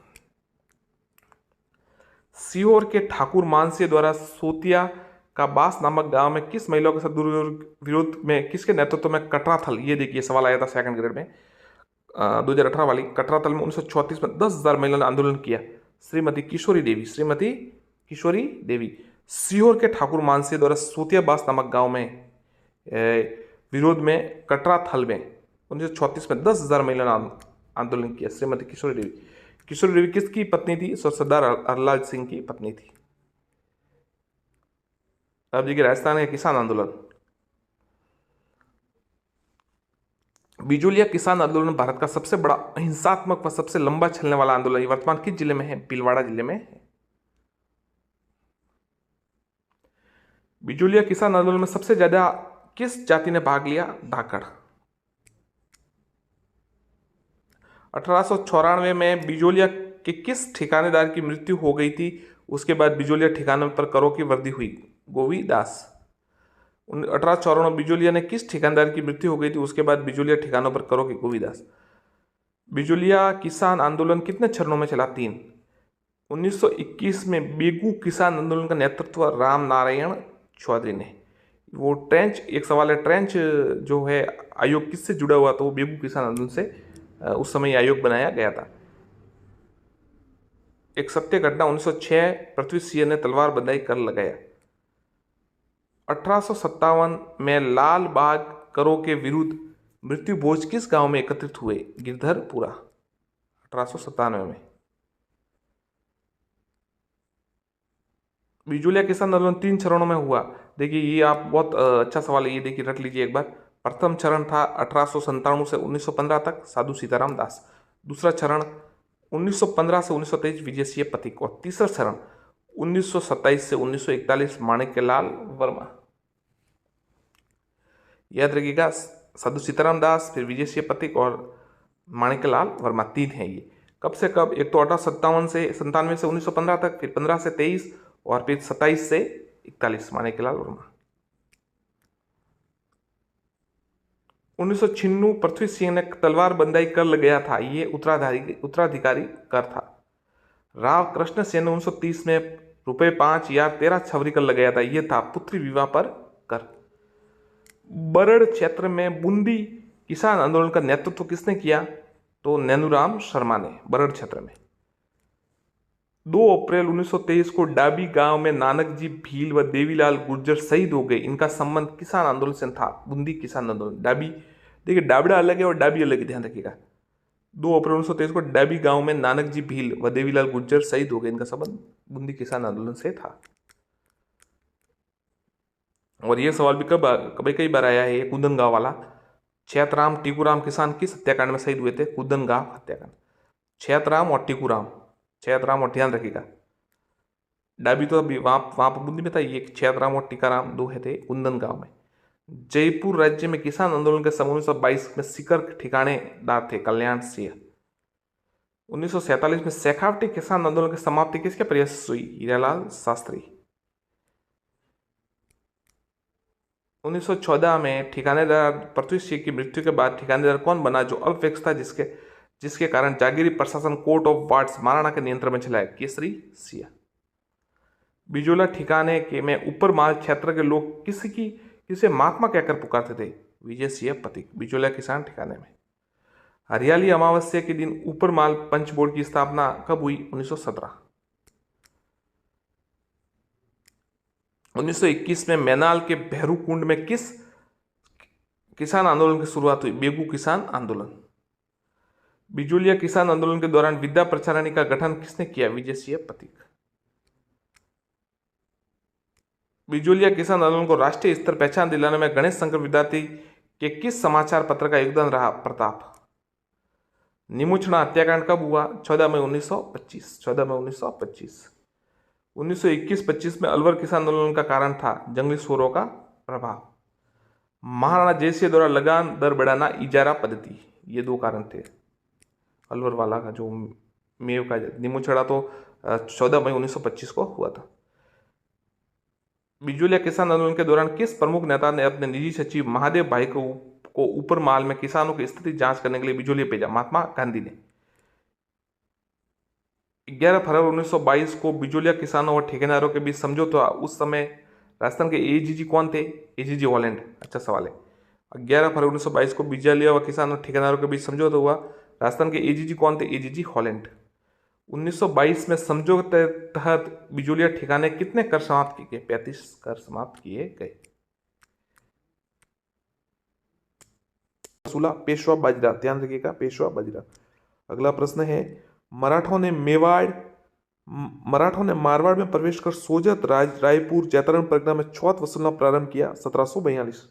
सीहोर के ठाकुर मानसिंह द्वारा सोतिया का बास नामक गांव में किस महिला के साथ विरोध में किसके नेतृत्व में कटराथल, ये देखिए सवाल आया था सेकंड ग्रेड में 2018 वाली, कटराथल में 1934 में 10,000 महिलाओं ने आंदोलन किया। श्रीमती किशोरी देवी, श्रीमती किशोरी देवी। सीहोर के ठाकुर मानसिंह द्वारा सोतियाबास नामक गांव में विरोध में कटरा थल में 1934 में 10,000 महिला ने आंदोलन किया। श्रीमती किशोरी देवी। किशोरी देवी किसकी पत्नी थी? सरदार हरलाल सिंह की पत्नी थी। अब देखिए राजस्थान का किसान आंदोलन। बिजोलिया किसान आंदोलन भारत का सबसे बड़ा अहिंसात्मक व सबसे लंबा चलने वाला आंदोलन वर्तमान किस जिले में है? भीलवाड़ा जिले में है। बिजोलिया किसान आंदोलन में सबसे ज्यादा किस जाति ने भाग लिया? धाकड़। 1894 में बिजोलिया के किस ठिकानेदार की मृत्यु हो गई थी? उसके बाद बिजोलिया ठिकाने पर करों की वृद्धि हुई? गोविदास। 1894 बिजोलिया ने किस ठिकानेदार की मृत्यु हो गई थी? उसके बाद बिजोलिया ठिकानों पर करो की? गोविदास। बिजोलिया किसान आंदोलन कितने चरणों में चला? 3। 1921 में बेगू किसान आंदोलन का नेतृत्व राम नारायण चौधरी ने। वो ट्रेंच, एक सवाल है, ट्रेंच जो है आयोग किससे जुड़ा हुआ? तो वो बेगू किसान आंदोलन से उस समय आयोग बनाया गया था। एक सत्य घटना 1906 पृथ्वी सिंह ने तलवार बंदाई कर लगाया। 1857 में लाल बाग करों के विरुद्ध मृत्यु भोज किस गांव में एकत्रित हुए? गिरधरपुरा। 1897 में। बिजोलिया किसान आंदोलन 3 चरणों में हुआ। देखिए ये आप बहुत अच्छा सवाल है, ये देखिए रख लीजिए एक बार। प्रथम चरण था 1897 से 1915 तक साधु सीताराम दास। दूसरा चरण 1915 से 1923 विजय सिंह पथिक। और तीसरा चरण 1927 से 1941 माणिक्यलाल वर्मा। याद रखिएगा, साधु सीताराम दास, फिर विजय सिंह पथिक और माणिक्यलाल वर्मा, 3 है ये। कब से कब? एक तो 1897 से 1915 तक, फिर 15 से 23 और फिर 27 से 41 माणिक्यलाल वर्मा। 1996 पृथ्वी सिंह ने तलवार बंदाई कर लगाया था, ये उत्तराधिकारी कर था। राव कृष्ण सेन ने 1930 में ₹5 या 13 छवरी कर लगाया था, यह था पुत्री विवाह पर कर। बरड़ क्षेत्र में बूंदी किसान आंदोलन का नेतृत्व किसने किया? तो नैनूराम शर्मा ने, बरड़ क्षेत्र में। 2 अप्रैल 1923 को डाबी गांव में नानक जी भील व देवीलाल गुर्जर शहीद हो गए। इनका संबंध किसान आंदोलन से था, बूंदी किसान आंदोलन। डाबी, देखिए डाबड़ा अलग है और डाबी अलग है, ध्यान रखिएगा। 2 अप्रैल 1923 को डाबी गांव में नानक जी भील व देवीलाल गुर्जर शहीद हो गए। इनका संबंध बूंदी किसान आंदोलन से था। और यह सवाल भी कई बार आया है, कूदन गांव वाला। छेतराम टीकूराम किसान किस हत्याकांड में शहीद हुए थे? कूदन गांव हत्याकांड। छेतराम और टीकूराम, छेतराम और, ध्यान रखिएगा, डाबी तो अभी वहां पर बूंदी में था। ये छेतराम और टीकाराम 2 है थे कुंदन गांव में। जयपुर राज्य में किसान आंदोलन के समय 1922 में सीकर के ठिकानेदार थे कल्याण सिंह। 1947 में शेखावटी किसान आंदोलन की समाप्ति किसके प्रयास से हुई? हीरालाल शास्त्री। 1914 में ठिकानेदार पृथ्वी सिंह की मृत्यु के बाद ठिकानेदार कौन बना जो अल्पवयस्क था, जिसके कारण जागीरी प्रशासन कोर्ट ऑफ वार्ड्स महाराणा के नियंत्रण में चलाया? केसरी सिंह। बिजोला ठिकाने के में ऊपर माल क्षेत्र के लोग किसे महात्मा कहकर पुकारते थे? विजय सिंह पथिक, बिजोला किसान ठिकाने में। हरियाली अमावस्या के दिन ऊपर माल पंच बोर्ड की स्थापना कब हुई? 1917। 1921 में मैनाल के भैरू कुंड में किस किसान आंदोलन की शुरुआत हुई? बेगू किसान आंदोलन। बिजोलिया किसान आंदोलन के दौरान विद्या प्रचारिणी का गठन किसने किया? विजय सिंह पथिक। बिजोलिया किसान आंदोलन को राष्ट्रीय स्तर पहचान दिलाने में गणेश शंकर विद्यार्थी के किस समाचार पत्र का योगदान रहा? प्रताप। निमुछड़ा हत्याकांड कब हुआ? 14 मई 1925। 14 मई 1925। 1921-25 में अलवर किसान आंदोलन का कारण था जंगली सूरों का प्रभाव। महाराणा जयसिंह द्वारा लगान दर बढ़ाना, इजारा पद्धति, ये 2 कारण थे। अलवर वाला का जो मेव का निमुछड़ा तो 14 मई 1925 को हुआ था। बिजोलिया किसान आंदोलन के दौरान किस प्रमुख नेता ने अपने निजी सचिव महादेव भाई को ऊपर माल में किसानों की स्थिति जांच करने के लिए बिजोलिया भेजा? महात्मा गांधी ने। 11 फरवरी 1922 को बिजोलिया किसानों और ठेकेदारों के बीच समझौता। उस समय राजस्थान के एजीजी कौन थे? AGG Holland. अच्छा सवाल है। 11 फरवरी 1922 को बिजोलिया व किसानों और ठेकेदारों के बीच समझौता हुआ। राजस्थान के एजीजी कौन थे? AGG Holland. 1922 में समझौते तहत बिजोलिया ठिकाने कितने कर समाप्त किए गए? 35 कर समाप्त किए गए। वसूला पेशवा बाजीराव, ध्यान रखिएगा पेशवा बाजीराव। अगला प्रश्न है, मराठों ने मराठों ने मारवाड़ में प्रवेश कर सोजत रायपुर जैतरण परगना में छौत वसूलना प्रारंभ किया 1742।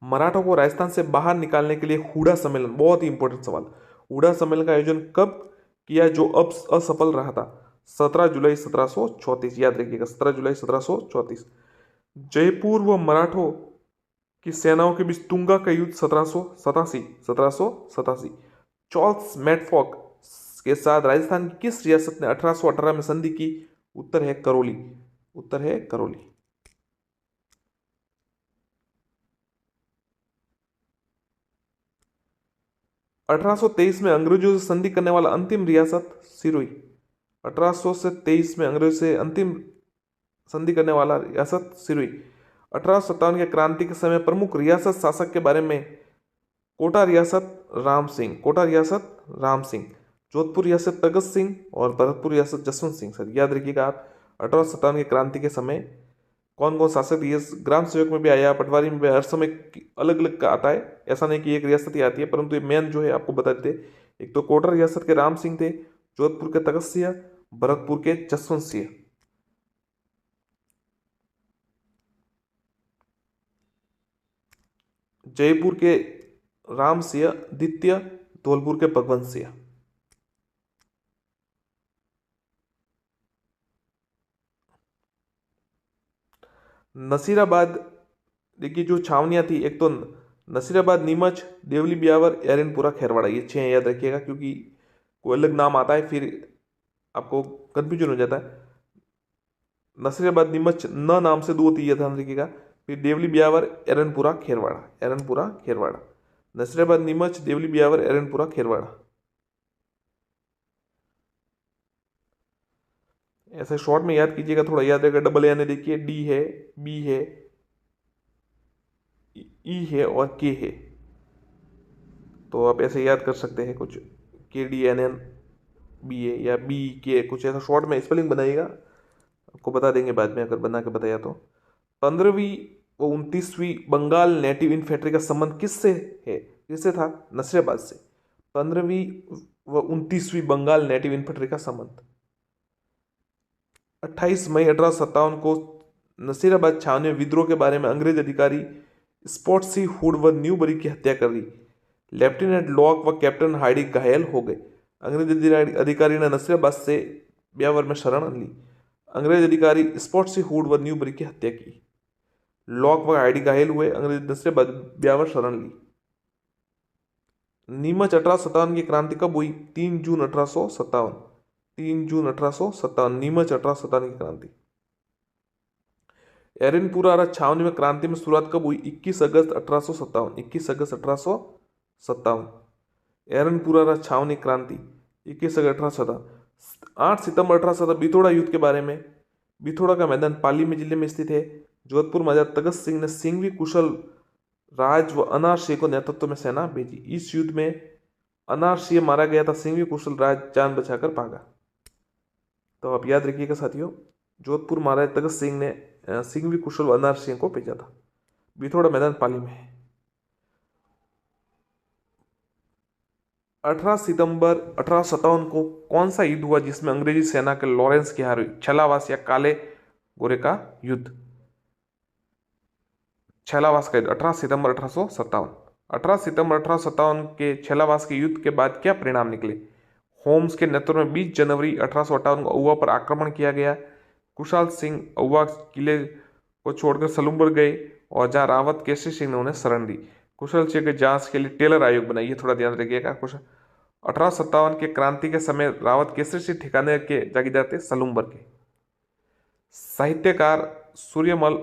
मराठों को राजस्थान से बाहर निकालने के लिए हूड़ा सम्मेलन, बहुत ही इंपॉर्टेंट सवाल, हूड़ा सम्मेलन का आयोजन कब किया जो अब असफल रहा था? 17 जुलाई 1734, याद रखिएगा 17 जुलाई 1734। जयपुर व मराठों की सेनाओं के बीच तुंगा का युद्ध 1787। चार्ल्स मैडफॉक के साथ राजस्थान की किस रियासत ने 1818 में संधि की? उत्तर है करौली, उत्तर है करौली। 1823 में अंग्रेजों से संधि करने वाला अंतिम रियासत सिरोही। 1800 से 23 में अंग्रेजों से अंतिम संधि करने वाला रियासत सिरोही। 1857 के क्रांति के समय प्रमुख रियासत शासक के बारे में, कोटा रियासत राम सिंह, कोटा रियासत राम सिंह, जोधपुर रियासत भगत सिंह और भरतपुर रियासत जसवंत सिंह। सर याद रखिएगा आप, 1857 के क्रांति के समय कौन कौन शासक दिए? ग्राम सेवक में भी आया, पटवारी में भी, हर समय अलग अलग का आता है, ऐसा नहीं कि एक रियासत ही आती है, परंतु ये मेन जो है आपको बता देते। एक तो कोटा रियासत के राम सिंह थे, जोधपुर के तगत सिंह, भरतपुर के जसवंत सिंह। जयपुर के राम सिंह द्वितीय, धौलपुर के भगवंत सिंह। नसीराबाद, देखिए जो छावनियां थी, एक तो नसीराबाद, नीमच, देवली बियावर, एरनपुरा, खेरवाड़ा, ये 6 याद रखिएगा क्योंकि कोई अलग नाम आता है फिर आपको कंफ्यूजन हो जाता है। नसीराबाद नीमच न नाम से 2 होती है, ध्यान रखिएगा। फिर देवली बियावर, एरनपुरा, खेरवाड़ा, एरनपुरा, खेरवाड़ा। नसीराबाद नीमच, देवली बियावर, एरनपुरा, खेरवाड़ा। ऐसे शॉर्ट में याद कीजिएगा, थोड़ा याद रहेगा। डबल यानी देखिए डी है, बी है, ई है और के है, तो आप ऐसे याद कर सकते हैं कुछ, के डी एन एन बी ए या बी के, कुछ ऐसा शॉर्ट में स्पेलिंग बनाइएगा, आपको बता देंगे बाद में अगर बना के बताया तो। 15वीं व 29वीं बंगाल नेटिव इन्फेंट्री का संबंध किससे है? किससे था? नसीराबाद से। 15वीं व 29वीं बंगाल नेटिव इन्फेंट्री का संबंध। 28 मई 1857 को नसीराबाद छावनी में विद्रोह के बारे में अंग्रेज अधिकारी स्पॉटसी हुड व न्यूबरी की हत्या कर दी। लेफ्टिनेंट लॉक व कैप्टन हार्डी घायल हो गए। अंग्रेज अधिकारी ने नसीराबाद से ब्यावर में शरण ली। अंग्रेज अधिकारी स्पॉटसी हुड व न्यूबरी की हत्या की। लॉक व हार्डी घायल हुए, अंग्रेज नसीराबाद ब्यावर शरण ली। नीमच 1857 की क्रांति कब हुई? 3 जून 1857, 3 जून 1857, नीमच 1857 की क्रांति। एरनपुरा छावनी में क्रांति में शुरुआत कब हुई? 21 अगस्त 1857, 21 अगस्त 1857। एरनपुरा छावनी क्रांति 21 अगस्त 1857। 8 सितंबर 1857 बिथोड़ा युद्ध के बारे में। बिथोड़ा का मैदान पाली में जिले में स्थित है। जोधपुर महाराजा तगत सिंह ने सिंघवी कुशल राज व अनार सिंह को नेतृत्व में सेना भेजी। इस युद्ध में अनार सिंह मारा गया था, सिंघवी कुशल राज जान बचाकर भागा। तो आप याद रखिएगा साथियों, जोधपुर महाराजा तगत सिंह ने सिंघवी कुशल व अनार सिंह को भेजा था। बिथोड़ा मैदान पाली में है। 18 सितंबर 1857 को कौन सा युद्ध हुआ जिसमें अंग्रेजी सेना के लॉरेंस की हार हुई? छलावास या काले गोरे का युद्ध? छलावास का युद्ध 18 सितंबर 1857। 18 सितंबर 1857 के छलावास के युद्ध के बाद क्या परिणाम निकले? होम्स के नेतृत्व में 20 जनवरी 1858 को अहुआ पर आक्रमण किया गया। कुशाल सिंह अहुआ किले को छोड़कर सलूम्बर गए और जहां रावत केसरी सिंह ने उन्हें शरण दी। कुशल सिंह की जांच के लिए टेलर आयोग बनाइए, थोड़ा ध्यान रखिएगा। 1857 के क्रांति के समय रावत केसरी सिंह ठिकाने के जागीरदार थे सलूम्बर के। साहित्यकार सूर्यमल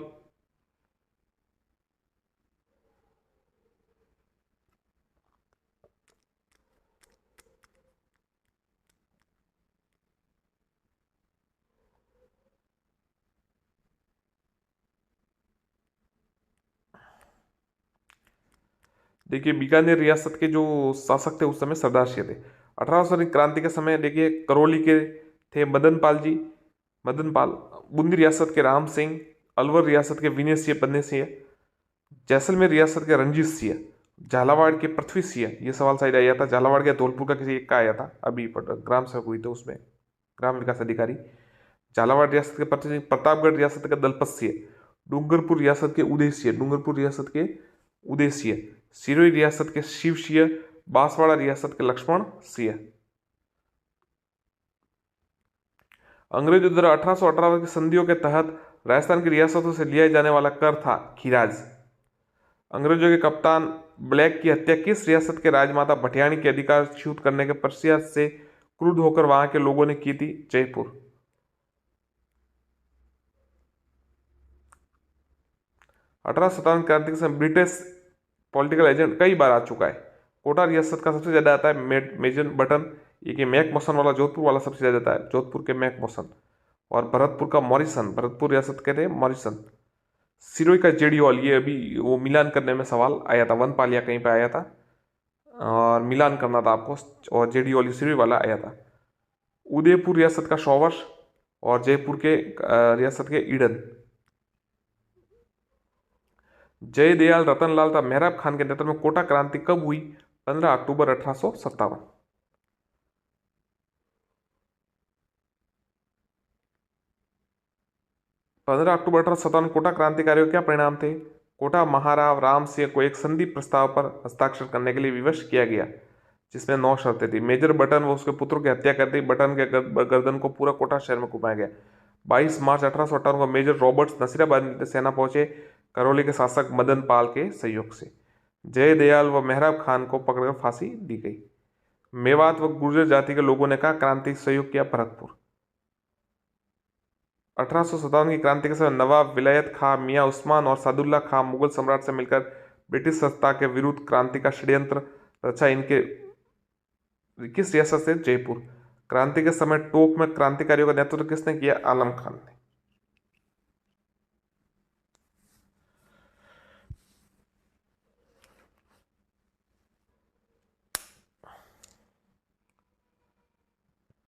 देखिए बीकानेर रियासत के जो शासक थे उस समय सरदार सिंह थे। 1800 की क्रांति के समय देखिए करौली के थे मदन पाल, बूंदी रियासत के राम सिंह, अलवर रियासत के विनय सिंह पन्ने सिंह, जैसलमेर रियासत के रंजीत सिंह, झालावाड़ के पृथ्वी सिंह। ये सवाल शायद आया था, झालावाड़ के धौलपुर का किसी एक का आया था अभी, ग्राम सेवक हुई तो उसमें ग्राम विकास अधिकारी। झालावाड़ रियासत के पृथ्वी सिंह, प्रतापगढ़ रियासत के दलपत सिंह, डूंगरपुर रियासत के उदय सिंह, डूंगरपुर रियासत के उदय सिंह, सिरोही रियासत के शिव सिंह, बांसवाड़ा रियासत के लक्ष्मण सिंह। अंग्रेजों द्वारा 1818 की संधियों के तहत राजस्थान की रियासतों से लिया जाने वाला कर था खीराज। अंग्रेजों के कप्तान ब्लैक की हत्या किस रियासत के राजमाता भटियाणी के अधिकार च्युत करने के पश्चात से क्रुद्ध होकर वहां के लोगों ने की थी? जयपुर। 1857 क्रांति के समय ब्रिटिश पॉलिटिकल एजेंट कई बार आ चुका है। कोटा रियासत का सबसे ज्यादा आता है मेजर बटन, ये कि मैक मोसन वाला जोधपुर वाला सबसे ज्यादा आता है, जोधपुर के मैक मोसन। और भरतपुर का मॉरिसन, भरतपुर रियासत कहते हैं मॉरिसन। सिरोही का जेडीओल, ये अभी वो मिलान करने में सवाल आया था, वनपाल या कहीं पे आया था और मिलान करना था आपको, और जेडीओल सिरोही वाला आया था। उदयपुर रियासत का शॉवर्स और जयपुर के रियासत के ईडन। जयदयाल रतनलाल था मेहराब खान के नेतृत्व में कोटा क्रांति कब हुई? 15 अक्टूबर 1857। 15 अक्टूबर 1857 कोटा क्रांतिकारियों के क्या परिणाम थे? कोटा महाराव राम सिंह को एक संधि प्रस्ताव पर हस्ताक्षर करने के लिए विवश किया गया, जिसमें 9 शर्तें थी। मेजर बटन व उसके पुत्रों की हत्या कर दी, बटन के गर्दन को पूरा कोटा शहर में घुमाया गया। 22 मार्च 1858 को मेजर रॉबर्ट्स नसीराबाद सेना पहुंचे, करौली के शासक मदन पाल के सहयोग से। जयदयाल व मेहराब खान को पकड़कर फांसी दी गई। मेवात व गुर्जर जाति के लोगों ने कहा क्रांति सहयोग किया? भरतपुर। 1857 की क्रांति के समय नवाब विलायत खां, मियां उस्मान और सादुल्ला खां मुगल सम्राट से मिलकर ब्रिटिश सत्ता के विरुद्ध क्रांति का षड्यंत्र रचा। इनके किस रियासत से? जयपुर। क्रांति के समय टोक में क्रांतिकारियों का नेतृत्व किसने किया? आलम खान ने।